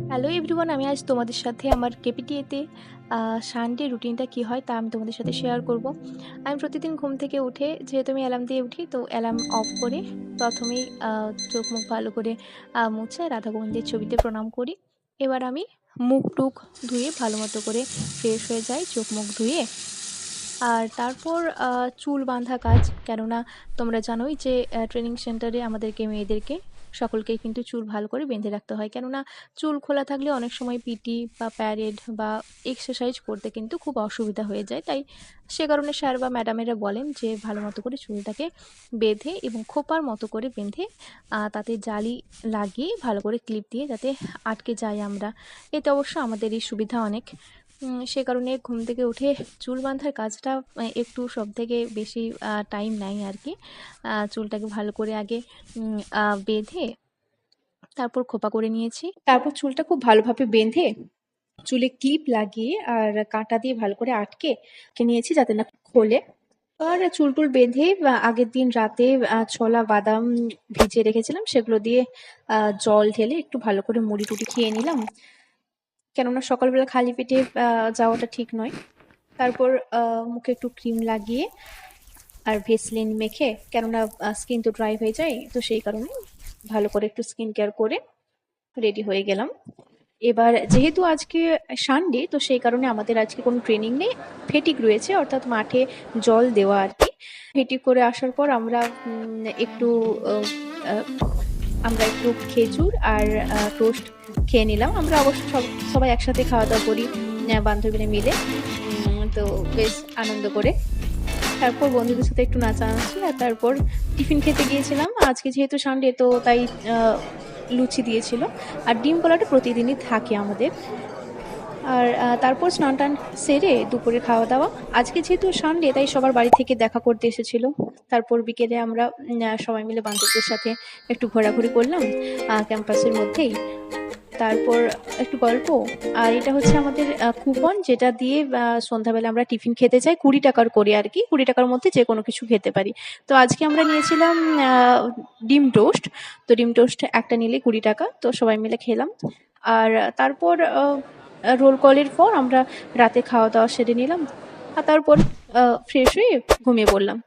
Hello everyone, আমি আজ তোমাদের সাথে আমার কেপিটিএতে সানডে রুটিনটা কী হয় তা আমি তোমাদের সাথে শেয়ার করব। আমি প্রতিদিন ঘুম থেকে উঠে, যেহেতু আমি অ্যালার্ম দিয়ে উঠি, তো অ্যালার্ম অফ করে প্রথমেই চোখ মুখ ভালো করে মুছে রাধা গোবিন্দের ছবিতে প্রণাম করি। এবার আমি মুখ টুক ধুয়ে ভালো মতো করে ফ্রেশ হয়ে যাই, চোখ মুখ ধুয়ে। আর তারপর চুল বাঁধা কাজ, কেননা তোমরা জানোই যে ট্রেনিং সেন্টারে আমাদেরকে মেয়েদেরকে সকলকেই কিন্তু চুল ভালো করে বেঁধে রাখতে হয়, কেননা চুল খোলা থাকলে অনেক সময় পিটি বা প্যারেড বা এক্সারসাইজ করতে কিন্তু খুব অসুবিধা হয়ে যায়। তাই সে কারণে স্যার বা ম্যাডামেরা বলেন যে ভালো মতো করে চুলটাকে বেঁধে এবং খোপার মতো করে বেঁধে তাতে জালি লাগিয়ে ভালো করে ক্লিপ দিয়ে যাতে আটকে যাই আমরা। এতে অবশ্য আমাদেরই সুবিধা অনেক। সে কারণে ঘুম থেকে উঠে চুল বাঁধার কাজটা একটু সবথেকে বেশি টাইম নেয় আর কি। চুলটাকে ভালো করে আগে বেঁধে তারপর খোপা করে নিয়েছি। তারপর চুলটা খুব ভালোভাবে বেঁধে চুলে ক্লিপ লাগিয়ে আর কাঁটা দিয়ে ভালো করে আটকে নিয়েছি যাতে না খোলে। আর চুল টুল বেঁধে আগের দিন রাতে ছোলা বাদাম ভিজিয়ে রেখেছিলাম, সেগুলো দিয়ে জল ঢেলে একটু ভালো করে মুড়ি টুড়ি খেয়ে নিলাম, কেননা সকালবেলা খালি পেটে যাওয়াটা ঠিক নয়। তারপর মুখে একটু ক্রিম লাগিয়ে আর ভেসলিন মেখে, কেননা স্কিন তো ড্রাই হয়ে যায়, তো সেই কারণে ভালো করে একটু স্কিন কেয়ার করে রেডি হয়ে গেলাম। এবার যেহেতু আজকে সানডে, তো সেই কারণে আমাদের আজকে কোনো ট্রেনিং নেই, ফেটিক রয়েছে, অর্থাৎ মাঠে জল দেওয়া আর কি। ফেটিক করে আসার পর আমরা একটু আহ, আহ, আমরা একটু খেজুর আর টোস্ট খেয়ে নিলাম। আমরা অবশ্য সবাই একসাথে খাওয়া দাওয়া করি বান্ধবীরা মিলে, তো বেশ আনন্দ করে। তারপর বন্ধুদের সাথে একটু নাচানাচি, আর তারপর টিফিন খেতে গিয়েছিলাম। আজকে যেহেতু সানডে, তো তাই লুচি দিয়েছিল, আর ডিম কলাটা প্রতিদিনই থাকে আমাদের। আর তারপর স্নান টান সেরে দুপুরে খাওয়া দাওয়া। আজকে যেহেতু সানডে, তাই সবার বাড়ি থেকে দেখা করতে এসেছিল। তারপর বিকেলে আমরা সবাই মিলে বান্ধবীদের সাথে একটু ঘোরাঘুরি করলাম ক্যাম্পাসের মধ্যেই। তারপর একটু গল্প। আর এটা হচ্ছে আমাদের কুপন, যেটা দিয়ে সন্ধ্যাবেলা আমরা টিফিন খেতে যাই, 20 টাকার করে আর কি, 20 টাকার মধ্যে যে কোনো কিছু খেতে পারি। তো আজকে আমরা নিয়েছিলাম ডিম টোস্ট। তো ডিম টোস্ট একটা নিলে 20 টাকা, তো সবাই মিলে খেলাম। আর তারপর রোল কলের পর আমরা রাতে খাওয়া দাওয়া সেরে নিলাম, আর তারপর ফ্রেশ হয়ে ঘুমিয়ে পড়লাম।